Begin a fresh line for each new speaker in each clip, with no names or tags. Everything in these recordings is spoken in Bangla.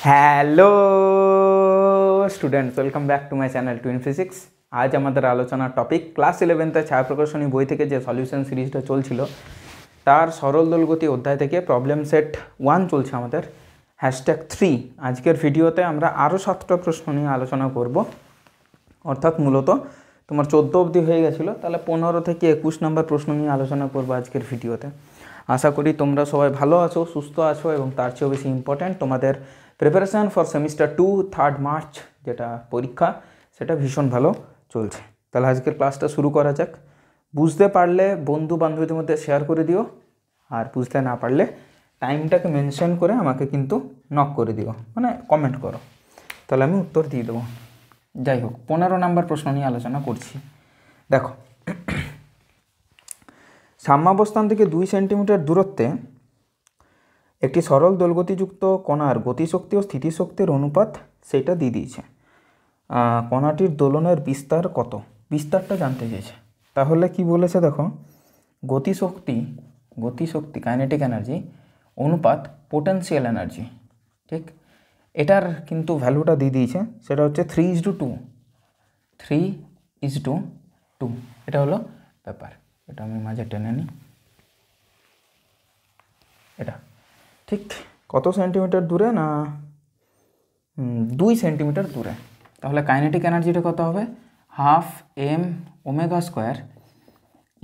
Hello students, welcome back to my channel twin physics. আজ আমাদের আলোচনার টপিক ক্লাস 11তে ছায়াপ্রকাশনী বই থেকে যে সলিউশন সিরিজটা চলছিল তার সরল দোলগতি অধ্যায় থেকে প্রবলেম সেট 1 চলছে আমাদের #3। আজকের ভিডিওতে আমরা আরও 7টা প্রশ্ন নিয়ে আলোচনা করব, অর্থাৎ মূলত তোমার 14 অবধি হয়ে গেছিলো, তাহলে 15 থেকে 21 নম্বর প্রশ্ন নিয়ে আলোচনা করবো আজকের ভিডিওতে। আশা করি তোমরা সবাই ভালো আছো, সুস্থ আছো এবং তার চেয়েও বেশি ইম্পর্ট্যান্ট তোমাদের প্রিপারেশান ফর সেমিস্টার 2 3 মার্চ যেটা পরীক্ষা সেটা ভীষণ ভালো চলছে। তাহলে আজকের ক্লাসটা শুরু করা যাক। বুঝতে পারলে বন্ধু বান্ধবীদের মধ্যে শেয়ার করে দিও, আর বুঝতে না পারলে টাইমটাকে মেনশন করে আমাকে কিন্তু নক করে দিও, মানে কমেন্ট করো, তাহলে আমি উত্তর দিয়ে দেবো। যাই হোক, 15 নম্বর প্রশ্ন নিয়ে আলোচনা করছি। দেখো, সাম্যাবস্থান থেকে 2 সেন্টিমিটার দূরত্বে একটি সরল দোলগতিযুক্ত কণার গতিশক্তি ও স্থিতিশক্তির অনুপাত সেটা দিয়ে দিয়েছে। কণাটির দোলনের বিস্তার কত, বিস্তারটা জানতে চেয়েছে। তাহলে কি বলেছে দেখো, গতিশক্তি কাইনেটিক এনার্জি অনুপাত পোটেনশিয়াল এনার্জি, ঠিক, এটার কিন্তু ভ্যালুটা দিয়ে দিয়েছে, সেটা হচ্ছে 3:2। 3:2 এটা হলো ব্যাপার। এটা আমি মাঝে টেনে নিই, এটা ঠিক কত সেন্টিমিটার দূরে না 2 সেন্টিমিটার দূরে। তাহলে কাইনেটিক এনার্জিটা কত হবে, 12 m²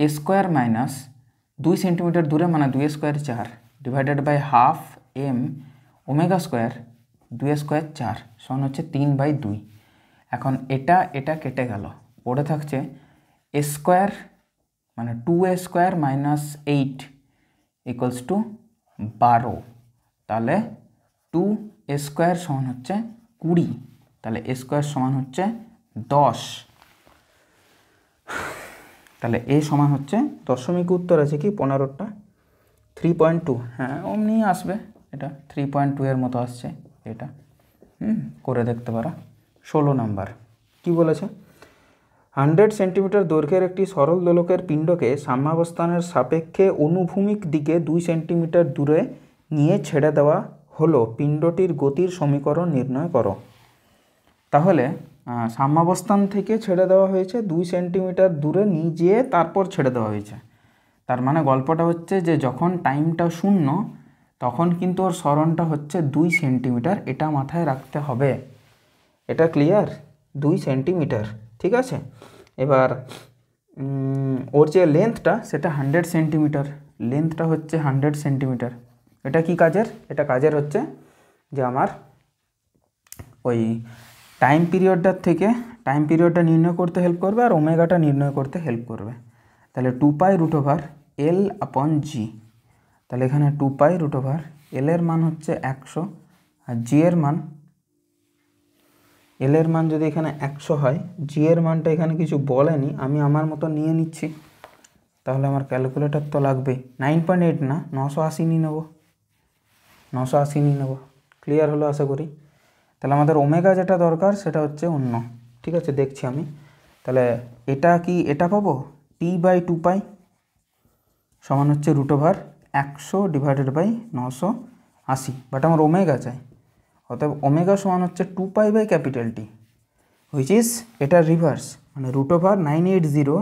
a square minus 2 centimetre দূরে মানে 2 square 4 divided by 12 m² 2 square 4 সমান হচ্ছে 3/2। এখন এটা কেটে গেল, পড়ে থাকছে a স্কোয়ার মানে 2a square minus 8 equals to 12। তাহলে 2a স্কোয়ার সমান হচ্ছে 20, তাহলে a স্কোয়ার সমান হচ্ছে 10। তাহলে এ সমান হচ্ছে দশমিক উত্তর আছে কি 15টা 3.2। হ্যাঁ, অমনি আসবে, এটা 3.2 এর মতো আসছে। এটা করে দেখতে পারো। 16 নাম্বার কি বলেছে, 100 সেন্টিমিটার দৈর্ঘ্যের একটি সরল দোলকের পিণ্ডকে সাম্যাবস্থানের সাপেক্ষে অনুভূমিক দিকে 2 সেন্টিমিটার দূরে নিয়ে ছেড়ে দেওয়া হলো, পিণ্ডটির গতির সমীকরণ নির্ণয় করো। তাহলে সাম্যাবস্থান থেকে ছেড়ে দেওয়া হয়েছে 2 সেন্টিমিটার দূরে নিয়ে যেয়ে তারপর ছেড়ে দেওয়া হয়েছে। তার মানে গল্পটা হচ্ছে যে যখন টাইমটা 0 তখন কিন্তু ওর সরণটা হচ্ছে 2 সেন্টিমিটার, এটা মাথায় রাখতে হবে। এটা ক্লিয়ার? 2 সেন্টিমিটার, ঠিক আছে। এবার ওর যে লেন্থটা সেটা 100 সেন্টিমিটার, লেন্থটা হচ্ছে 100 সেন্টিমিটার। এটা কি কাজের? এটা কাজের হচ্ছে যে আমার ওই টাইম পিরিয়ডটা নির্ণয় করতে হেল্প করবে আর ওমেগাটা নির্ণয় করতে হেল্প করবে। তাহলে 2π√L/g, তাহলে এখানে 2π√L এর মান হচ্ছে 100 আর জি এর মান, এল এর মান যদি এখানে 100 হয়, জি এর মানটা এখানে কিছু বলেনি, আমি আমার মতো নিয়ে নিচ্ছি। তাহলে আমার ক্যালকুলেটর তো লাগবেই। 9.8 না 980 নিয়ে নেবো, 980 নিয়ে নেবো। ক্লিয়ার হলো আশা করি। তাহলে আমাদের ওমেগা যেটা দরকার সেটা হচ্ছে অন্য, ঠিক আছে, দেখছি আমি। তাহলে এটা কি এটা পাবো, t/2π সমান হচ্ছে √100 ডিভাইডেড বাই 980, বাট আমার ওমেগা চাই। অতএব ওমেগা সমান হচ্ছে 2π/T, হুইচ ইজ এটা রিভার্স, মানে √980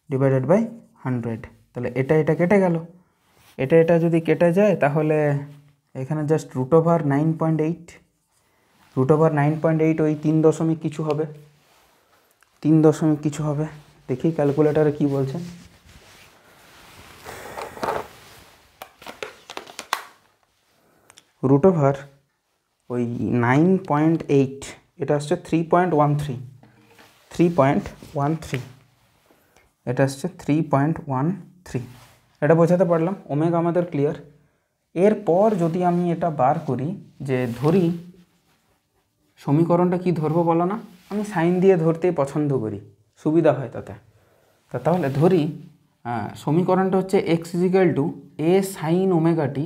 ডিভাইডেড বাই 100। তাহলে এটা কেটে গেল, এটা যদি কেটে যায় তাহলে এখানে জাস্ট √9.8 ওই 3 দশমিক কিছু হবে, 3 দশমিক কিছু হবে। দেখি ক্যালকুলেটারে কি বলছে। ওই 9.8 এটা আসছে 3.13, এটা আসছে 3.13। এটা বোঝাতে পারলাম। ওমেগা আমাদের ক্লিয়ার। এরপর যদি আমি এটা বার করি, যে ধরি সমীকরণটা কি ধরবো বলো না, আমি সাইন দিয়ে ধরতেই পছন্দ করি, সুবিধা হয় তাতে। তাহলে ধরি সমীকরণটা হচ্ছে x = a sin ωt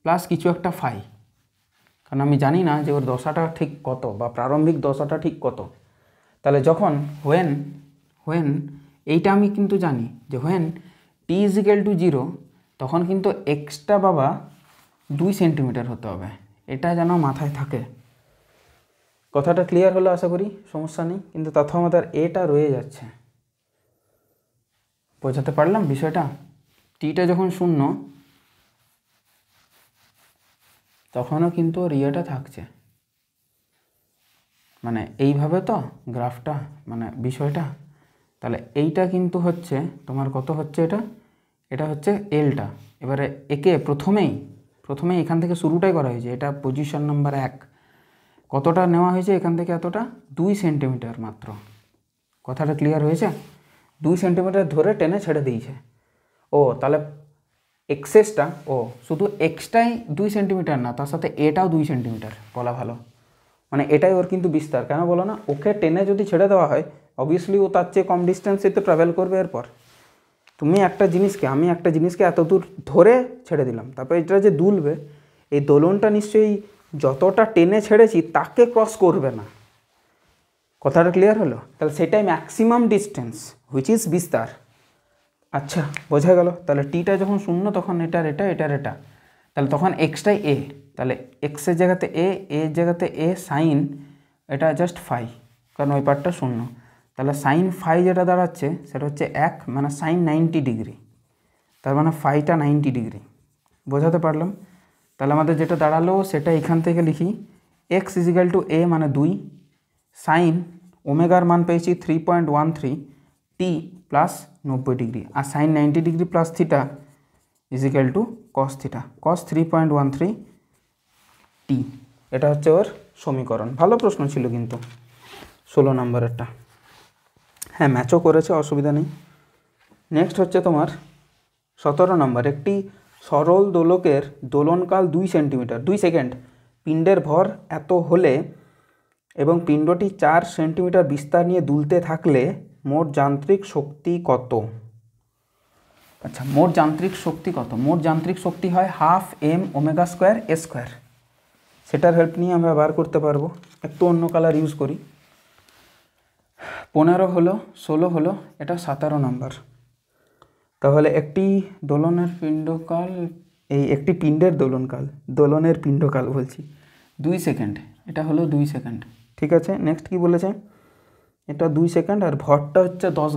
plus কিছু একটা ফাই, কারণ আমি জানি না যে ওর দশাটা ঠিক কত বা প্রারম্ভিক দশাটা ঠিক কত। তাহলে যখন হোয়েন এইটা আমি কিন্তু জানি যে হোয়েন t = 0 তখন কিন্তু এক্সটা বাবা 2 সেন্টিমিটার হতে হবে, এটা যেন মাথায় থাকে। কথাটা ক্লিয়ার হলো আশা করি, সমস্যা নেই। কিন্তু তথা আমাদের এটা রয়ে যাচ্ছে, বোঝাতে পারলাম বিষয়টা? টিটা যখন শূন্য তখনও কিন্তু ওর ইয়েটা থাকছে, মানে এইভাবে তো গ্রাফটা, মানে বিষয়টা। তাহলে এইটা কিন্তু হচ্ছে তোমার কত হচ্ছে, এটা হচ্ছে এলটা। এবারে একে প্রথমেই এখান থেকে শুরুটাই করা হয়েছে, এটা পজিশন নাম্বার 1। কতটা নেওয়া হয়েছে এখান থেকে? এতটা 2 সেন্টিমিটার মাত্র। কথাটা ক্লিয়ার হয়েছে? 2 সেন্টিমিটার ধরে টেনে ছেড়ে দিয়েছে। ও তাহলে এক্সেসটা, শুধু এক্সটাই 2 সেন্টিমিটার না, তার সাথে এটাও 2 সেন্টিমিটার বলা ভালো। মানে এটাই ওর কিন্তু বিস্তার। কেন বলো না? ওকে টেনে যদি ছেড়ে দেওয়া হয়, অবভিয়াসলি ও তার চেয়ে কম ডিস্টেন্সে তো ট্রাভেল করবে। এরপর আমি একটা জিনিসকে এত দূর ধরে ছেড়ে দিলাম, তারপর এটা যে দুলবে, এই দোলনটা নিশ্চয়ই যতটা টেনে ছেড়েছি তাকে ক্রস করবে না। কথাটা ক্লিয়ার হলো? তাহলে সেটাই ম্যাক্সিমাম ডিস্টেন্স, হুইচ ইজ বিস্তার। আচ্ছা, বোঝা গেল? তাহলে টিটা যখন শূন্য তখন এটার এটা, তাহলে তখন এক্সটাই এ। তাহলে এক্সের জায়গাতে এর জায়গাতে এ সাইন, এটা জাস্ট ফাই, কারণ ওই পার্টটা শূন্য। তাহলে সাইন ফাই যেটা দাঁড়াচ্ছে সেটা হচ্ছে 1, মানে সাইন 90 ডিগ্রি। তার মানে ফাইটা 90 ডিগ্রি। বোঝাতে পারলাম? তাহলে আমাদের যেটা দাঁড়ালো সেটা এখান থেকে লিখি, এক্স ইজিক্যাল টু এ মানে 2, সাইন ওমেগার মান পেয়েছি 3.13 টি প্লাস 90 ডিগ্রি, আর sine 90 degree plus theta equal to cos theta, cos 3.13 t. এটা হচ্ছে ওর সমীকরণ। ভালো প্রশ্ন ছিল কিন্তু 16 নম্বরেরটা। হ্যাঁ, ম্যাচও করেছে, অসুবিধা নেই। নেক্সট হচ্ছে তোমার 17 নম্বর। একটি সরল দোলকের দোলনকাল 2 সেন্টিমিটার 2 সেকেন্ড, পিণ্ডের ভর এত হলে এবং পিণ্ডটি 4 সেন্টিমিটার বিস্তার নিয়ে দুলতে থাকলে মোট যান্ত্রিক শক্তি কত? আচ্ছা, মোট যান্ত্রিক শক্তি কত? মোট যান্ত্রিক শক্তি হয় ½ m² সেটার হেল্প নিয়ে আমরা বার করতে পারবো। একটু অন্য কালার ইউজ করি। 15 হলো, 16 হলো, এটা 17 নম্বর। তাহলে একটি দোলনের পিণ্ডকাল, একটি পিণ্ডের দোলনের পিণ্ডকাল বলছি 2 সেকেন্ড। এটা হলো 2 সেকেন্ড, ঠিক আছে। নেক্সট কি বলেছে? এটা 2 সেকেন্ড, আর ভরটা হচ্ছে 10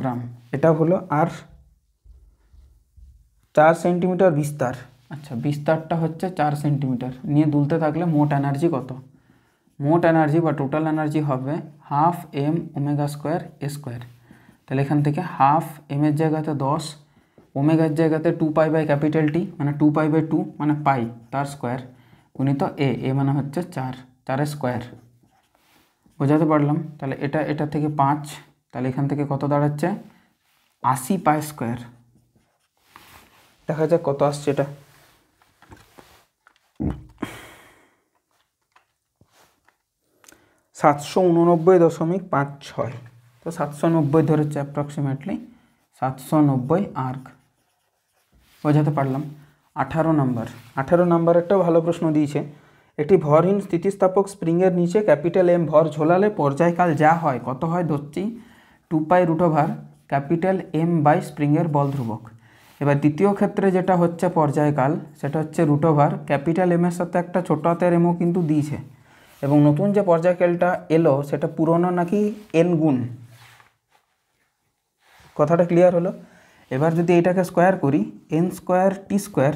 গ্রাম। এটা হলো, আর 4 সেন্টিমিটার বিস্তার। আচ্ছা, বিস্তারটা হচ্ছে 4 সেন্টিমিটার নিয়ে দুলতে থাকলে মোট এনার্জি কত? মোট এনার্জি বা টোটাল এনার্জি হবে ½ m². তাহলে এখান থেকে হাফ এমের জায়গাতে 10, ওমেগার জায়গাতে 2π/T, মানে 2π/2 মানে পাই তার স্কোয়ার, গুণিত এ মানে হচ্ছে 4 স্কোয়ার। বোঝাতে পারলাম? তাহলে এটা থেকে 5, তাহলে এখান থেকে কত দাঁড়াচ্ছে? 80 পাই স্কোয়ার। দেখা যাক কত আসছে এটা। 789.56। তো 790 ধরেছে অ্যাপ্রক্সিমেটলি, 790 আর্ক। বোঝাতে পারলাম? 18 নম্বর একটাও ভালো প্রশ্ন দিয়েছে। একটি ভরহীন স্থিতিস্থাপক স্প্রিংয়ের নিচে M ভর ঝোলালে পর্যায়কাল যা হয় কত হয়? ধরছি 2π√M বাই স্প্রিংয়ের বল ধ্রুবক। এবার দ্বিতীয় ক্ষেত্রে যেটা হচ্ছে পর্যায়কাল, সেটা হচ্ছে √M এর সাথে একটা ছোট হাতের এমও কিন্তু দিয়েছে, এবং নতুন যে পর্যায়কালটা এলো সেটা পুরনো নাকি n গুণ। কথাটা ক্লিয়ার হলো? এবার যদি এটাকে স্কোয়ার করি, n²t²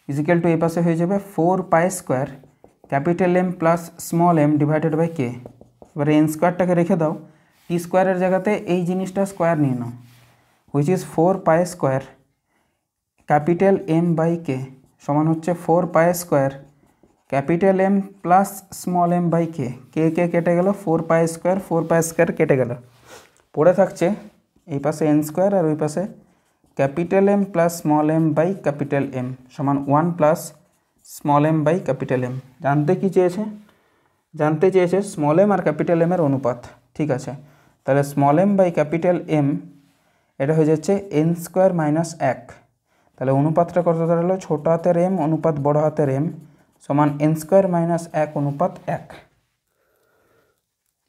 ইজিক্যাল টু এই পাশে হয়ে যাবে 4π² M plus m divided by k। এবারে n²টাকে রেখে দাও, t² জায়গাতে এই জিনিসটা স্কোয়ার নিয়ে নাও, which is 4π² M by k সমান হচ্ছে 4π² M plus m by k। কেটে গেল, 4π² কেটে গেল, পড়ে থাকছে এই পাশে n² আর ওই পাশে M plus m by M সমান 1 প্লাস m বাই M। জানতে চেয়েছে m আর M এর অনুপাত। ঠিক আছে, তাহলে m বাই M এটা হয়ে যাচ্ছে n² - 1। তাহলে অনুপাতটা কত দাঁড়ালো? ছোট হাতের m অনুপাত বড় হাতের m সমান n² - 1 অনুপাত 1।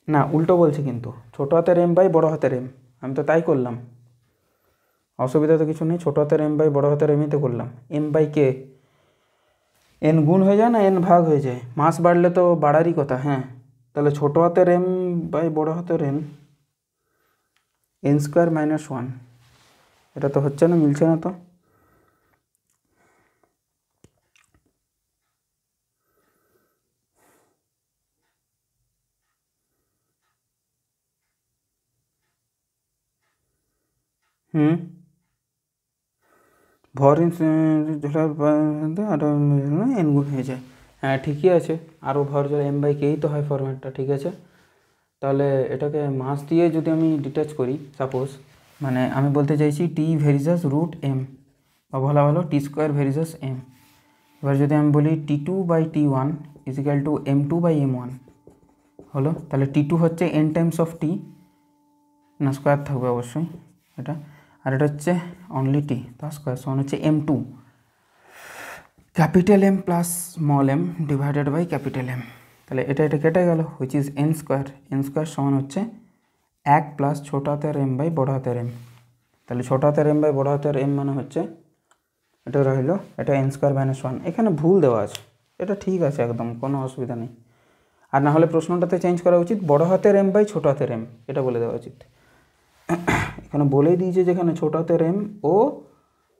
না, উল্টো বলছে কিন্তু, ছোট হাতের m বাই বড় হাতের m। আমি তো তাই করলাম, অসুবিধা তো কিছু নেই। ছোট হাতের m বাই বড় হাতের mই তো করলাম। m বাই k এন গুণ হয়ে যায় না এন ভাগ হয়ে যায়, মাস বাড়লে তো বাড়ারই কথা। হ্যাঁ, তাহলে ছোটো হাতের এম বাই বড়ো হাতের N, N square minus one, এটা তো হচ্ছে না, মিলছে না তো। ভর আরও এন গুণ হয়ে যায়। হ্যাঁ ঠিকই আছে, আরও ভর জলে এম বাই কেই তো হয় ফরম্যাটটা, ঠিক আছে। তাহলে এটাকে মাস দিয়ে যদি আমি ডিটাচ করি, সাপোজ মানে আমি বলতে চাইছি টি ভেরিজাস রুট এম, বা বলা হলো টি স্কোয়ার ভেরিজাস এম। এবার যদি আমি বলি T two by T one equal to M two by M one হলো, তাহলে টি টু হচ্ছে এন টাইমস অফ টি, না স্কোয়ার থাকবে অবশ্যই এটা, আর এটা হচ্ছে অনলি টি, তার স্কোয়ার সমান হচ্ছে M two capital M plus small M divided by capital M. তাহলে এটা কেটে গেল, which is N square, N square সমান হচ্ছে 1 প্লাস ছোটো হাতের এম বাই বড়ো হাতের এম। তাহলে ছোটো হাতের এম বাই বড়ো হাতের এম মানে হচ্ছে এটা রইল, এটা এন স্কোয়ার মাইনাস ওয়ান। এখানে ভুল দেওয়া আছে, এটা ঠিক আছে একদম, কোনো অসুবিধা নেই। আর না হলে প্রশ্নটাতে চেঞ্জ করা উচিত বড় হাতের এম বাই ছোটো হাতের এম, এটা বলে দেওয়া উচিত। এখানে বলেই দিয়েছে যেখানে ছোটো হাতের এম ও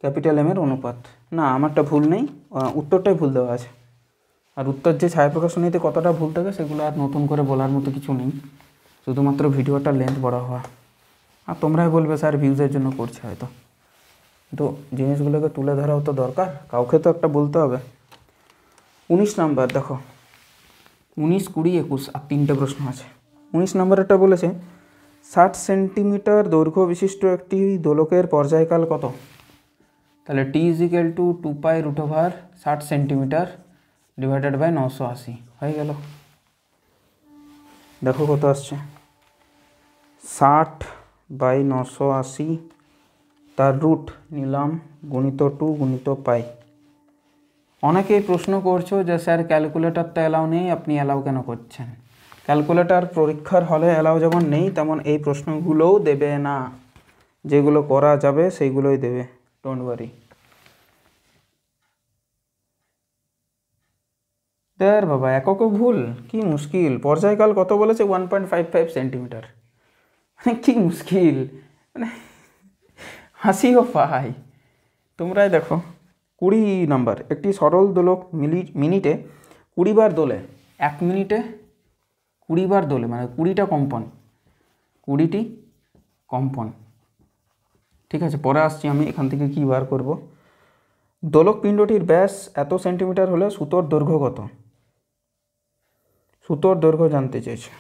ক্যাপিটাল এমের অনুপাত। না, আমারটা ভুল নেই, উত্তরটাই ভুল দেওয়া আছে। আর উত্তর যে ছায়াপ্রকাশনীতে কতটা ভুল থাকে সেগুলো আর নতুন করে বলার মতো কিছু নেই, শুধুমাত্র ভিডিওটার লেন্থ বড় হওয়া। আর তোমরাই বলবে স্যার ভিউজের জন্য করছে হয়তো, তো জিনিসগুলোকে তুলে ধরাও তো দরকার, কাউকে তো একটা বলতে হবে। 19 নাম্বার দেখো, 19, 20, 21 আর 3টে প্রশ্ন আছে। 19 নম্বরেরটা বলেছে 60 সেন্টিমিটার দৈর্ঘ্য বিশিষ্ট একটি দোলকের পর্যায়কাল কত। তাহলে T equal to 2 pi root over 60 centimetre divided by 980 হয়ে গেল। দেখো কত আসছে, 60 বাই 980 তার রুট নিলাম গুণিত 2 গুণিত পাই। অনেকেই প্রশ্ন করছো যে স্যার ক্যালকুলেটর তো অ্যালাউ নেই, আপনি অ্যালাউ কেন করছেন। ক্যালকুলেটর পরীক্ষার হলে অ্যালাউ যেমন নেই, তেমন এই প্রশ্নগুলোও দেবে না, যেগুলো করা যাবে সেইগুলোই দেবে, ডোন্ট ওয়ারি। দেয়ার বাবা এককে ভুল, কি মুশকিল। পর্যায়কাল কত বলেছে, 1.55 সেন্টিমিটার, মানে কি মুশকিল, মানে হাসিও পাই। তোমরাই দেখো 20 নাম্বার, একটি সরল দোলক মিনিটে 20 বার দোলে, 1 মিনিটে 20 বার দোলে, মানে 20টা কম্পন, 20টি কম্পন। ঠিক আছে, পরে আসছি আমি এখান থেকে কী বার করব। দোলক পিণ্ডটির ব্যাস এত সেন্টিমিটার হলে সুতোর দৈর্ঘ্য কত। সুতোর দৈর্ঘ্য জানতে চেয়েছে।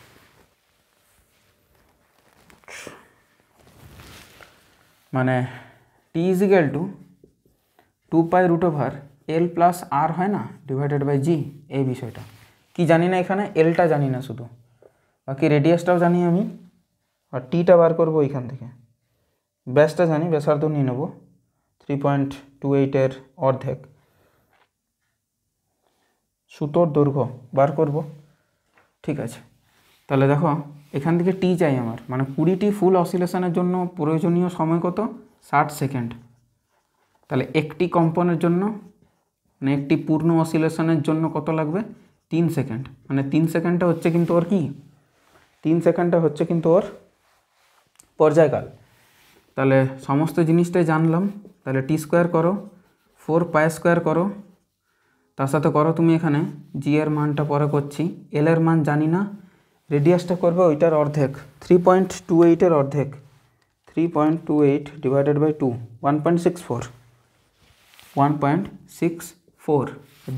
মানে টি equal to 2 pi root over L plus আর হয় না ডিভাইডেড বাই জি, এই বিষয়টা কি জানি না, এখানে এলটা জানি না শুধু, বাকি রেডিয়াসটাও জানি আমি, আর টিটা বার করবো এইখান থেকে। ব্যাসটা জানি, ব্যাসার্ধ নিয়ে নেবো 3.28 অর্ধেক। সুতোর দৈর্ঘ্য বার করব, ঠিক আছে। তাহলে দেখো এখান থেকে টি চাই আমার, মানে 20টি ফুল অসিলেশনের জন্য প্রয়োজনীয় সময় কত, 60 সেকেন্ড। তাহলে একটি কম্পনের জন্য, মানে একটি পূর্ণ অসিলেশনের জন্য কত লাগবে, 3 সেকেন্ড। মানে 3 সেকেন্ডটা হচ্ছে কিন্তু ওর কি, 3 সেকেন্ডটা হচ্ছে কিন্তু ওর পর্যায়কাল। তাহলে সমস্ত জিনিসটাই জানলাম। তাহলে টি স্কোয়ার করো, 4 পাই স্কোয়ার করো, তার সাথে করো তুমি এখানে জি এর মানটা পরে করছি, এল এর মান জানি না, রেডিয়াসটা করবে ওইটার অর্ধেক, 3.28 অর্ধেক, 3.28 ডিভাইডেড বাই 2, 1.64।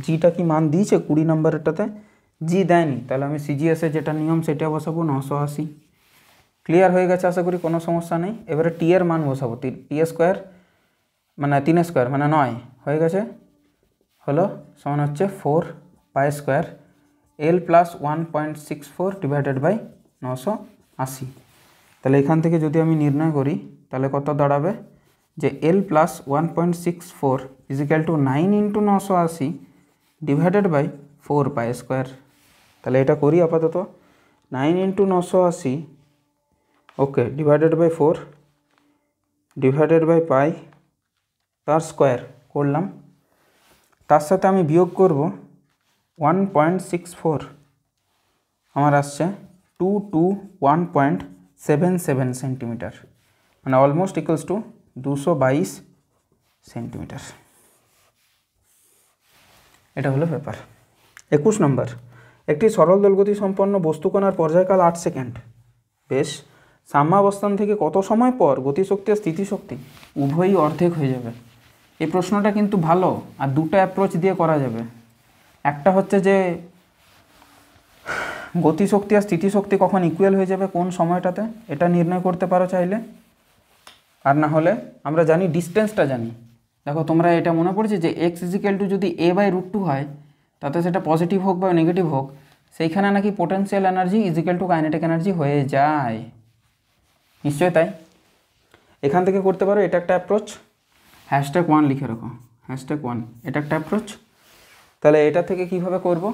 জিটা কি মান দিয়েছে 20 নম্বরেরটাতে, জি দেয়নি, তাহলে আমি সিজিএসে যেটা নিয়ম সেটা বসাবো 980। ক্লিয়ার হয়ে গেছে আশা করি, কোনো সমস্যা নেই। এবারে টি এর মান বসাবো, টি স্কোয়ার মানে 3 স্কোয়ার মানে 9 হয়ে গেছে, হলো সমান হচ্ছে 4 pi square L plus 1.64 divided by 980। তাহলে এখান থেকে যদি আমি নির্ণয় করি তাহলে কত দাঁড়াবে, যে L plus 1.64 equal to 9 into 980 divided by 4 pi square. তাহলে এটা করি আপাতত, 9 into 980 okay divided by 4 divided by pi তার স্কোয়ার করলাম, তার সাথে আমি বিয়োগ করব 1.64, আমার আসছে 221.77 সেন্টিমিটার, মানে অলমোস্ট ইকুয়ালস টু 222 সেন্টিমিটার। এটা হলো ব্যাপার। 21 নম্বর, একটি সরল দোলগতি সম্পন্ন বস্তুকণার পর্যায়কাল 8 সেকেন্ড। বেশ, সাম্যাবস্থান থেকে কত সময় পর গতিশক্তি আর স্থিতিশক্তি উভয়ই অর্ধেক হয়ে যাবে? এই প্রশ্নটা কিন্তু ভালো, আর দুটো অ্যাপ্রোচ দিয়ে করা যাবে। একটা হচ্ছে যে গতিশক্তি আর স্থিতিশক্তি কখন ইকুয়াল হয়ে যাবে কোন সময়টাতে, এটা নির্ণয় করতে পারো চাইলে। আর না হলে আমরা জানি ডিস্টেন্সটা জানি। দেখো তোমরা এটা মনে পড়ছে যে এক্স ইজিক্যাল টু যদি a/√2 হয়, তাতে সেটা পজিটিভ হোক বা নেগেটিভ হোক, সেইখানে নাকি potential energy equal to kinetic energy হয়ে যায়। নিশ্চয়ই তাই। এখান থেকে করতে পারো, এটা একটা অ্যাপ্রোচ। #1 লিখে রাখো, #1, এটা একটা অ্যাপ্রোচ। তাহলে এটা থেকে কিভাবে করব?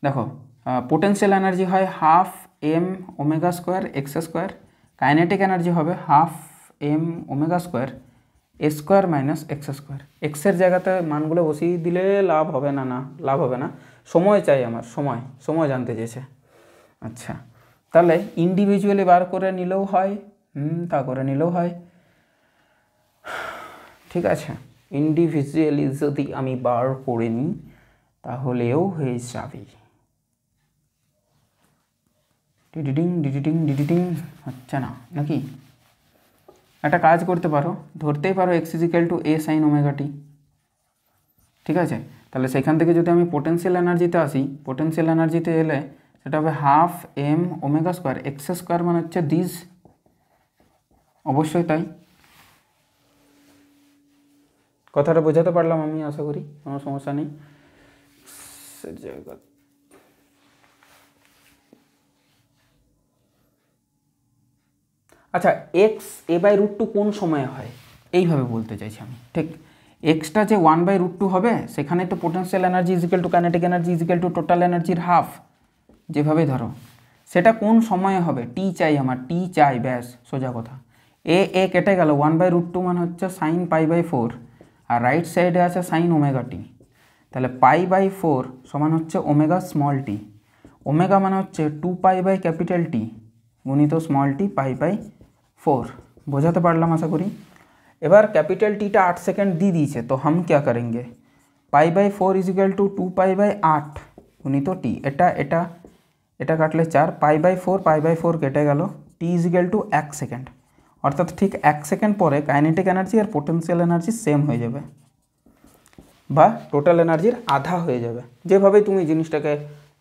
দেখো, পোটেনশিয়াল এনার্জি হয় 12 m² x², কাইনেটিক এনার্জি হবে 12 m² a² - x²। এক্সের জায়গাতে মানগুলো বসিয়ে দিলে লাভ হবে না, লাভ হবে না, সময় চাই আমার, সময় জানতে চেয়েছে। আচ্ছা, তাহলে ইন্ডিভিজুয়ালি বার করে নিলেও হয়, তা করে নিলেও হয়, ঠিক আছে। ইন্ডিভিজুয়ালি যদি আমি বার করে নিই তাহলেও হয়ে যাবে। ডিডিটিং হচ্ছে না নাকি? একটা কাজ করতে পারো, ধরতেই পারো x equal to a sin ω t, ঠিক আছে। তাহলে সেখান থেকে যদি আমি পোটেনশিয়াল এনার্জিতে আসি, পোটেনশিয়াল এনার্জিতে এলে সেটা হবে 12 m² x², মানে হচ্ছে দিস, অবশ্যই তাই। কথাটা বোঝাতে পারলাম আমি, আশা করি কোনো সমস্যা নেই। আচ্ছা, এক্স a/√2 কোন সময়ে হয় এইভাবে বলতে চাইছি আমি, ঠিক। এক্সটা যে 1/√2 হবে, সেখানে তো potential energy equal to kinetic energy equal to total এনার্জির হাফ, যেভাবে ধরো সেটা কোন সময়ে হবে, টি চাই আমার, টি চাই, ব্যাস সোজা কথা। এ কেটে গেল, 1/√2 মানে হচ্ছে sin π/4, আর রাইট সাইডে আছে sin ω t। তাহলে π/4 সমান হচ্ছে ওমেগা স্মল টি। ওমেগা মানে হচ্ছে 2π/T গুণিত স্মল টি π/4। বোঝাতে পারলাম আশা করি। এবার ক্যাপিটাল টিটা 8 সেকেন্ড দিয়ে দিয়েছে, তো हम क्या करेंगे, π/4 ইজিক্যাল টু 2π/8 গুণিত টি। এটা কাটলে 4, π/4 কেটে গেল, টি ইজিক্যাল টু 1 সেকেন্ড। অর্থাৎ ঠিক 1 সেকেন্ড পরে কাইনেটিক এনার্জি আর পোটেনশিয়াল এনার্জি সেম হয়ে যাবে, বা টোটাল এনার্জির আধা হয়ে যাবে, যেভাবেই তুমি জিনিসটাকে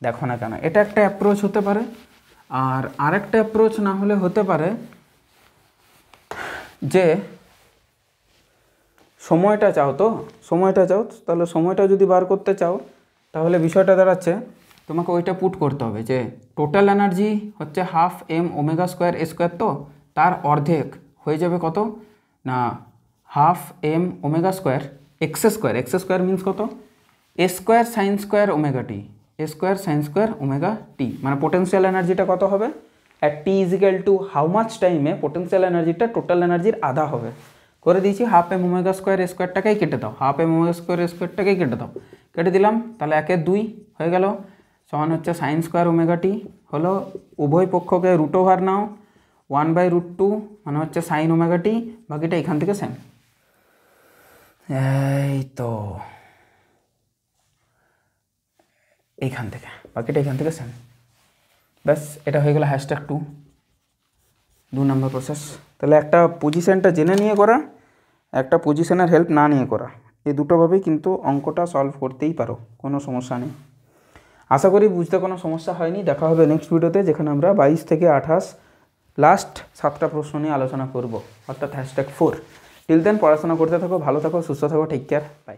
দেখো না কেন। এটা একটা অ্যাপ্রোচ হতে পারে। আর আরেকটা অ্যাপ্রোচ না হলে হতে পারে যে সময়টা চাও, তাহলে সময়টা যদি বার করতে চাও, তাহলে বিষয়টা দাঁড়াচ্ছে তোমাকে ওইটা পুট করতে হবে যে টোটাল এনার্জি হচ্ছে 12 m² a², তো তার অর্ধেক হয়ে যাবে কত না 12 m² x², মিনস কত, a² sin² ω t, a² sin² ω t, মানে পোটেনশিয়াল এনার্জিটা কত হবে, at T equal to how much টাইমে পোটেনশিয়াল এনার্জিটা টোটাল এনার্জির আধা হবে। করে দিয়েছি 12 m² a²টাকেই কেটে দাও, 12 m² a²টাকেই কেটে দাও, কেটে দিলাম। তাহলে 1 2 হয়ে গেল, সমান হচ্ছে sin² ω t হলো, উভয় পক্ষকে √ওভার নাও, 1/√2 মানে হচ্ছে sin ω t, বাকিটা এখান থেকে সেম। এই তো এইখান থেকে, বাকিটা এখান থেকে সেম, ব্যাস। এটা হয়ে গেল #2, 2 নম্বর প্রসেস। তাহলে একটা পজিশানটা জেনে নিয়ে করা, একটা পজিশনের হেল্প না নিয়ে করা, এই দুটোভাবেই কিন্তু অঙ্কটা সলভ করতেই পারো, কোনো সমস্যা নেই। আশা করি বুঝতে কোনো সমস্যা হয়নি। দেখা হবে নেক্সট ভিডিওতে, যেখানে আমরা 22 থেকে 28 লাস্ট 7টা প্রশ্ন নিয়ে আলোচনা করব, অর্থাৎ #4। টিল দেন পড়াশোনা করতে থাকো, ভালো থাকো, সুস্থ থাকো, টেক কেয়ার, বাই।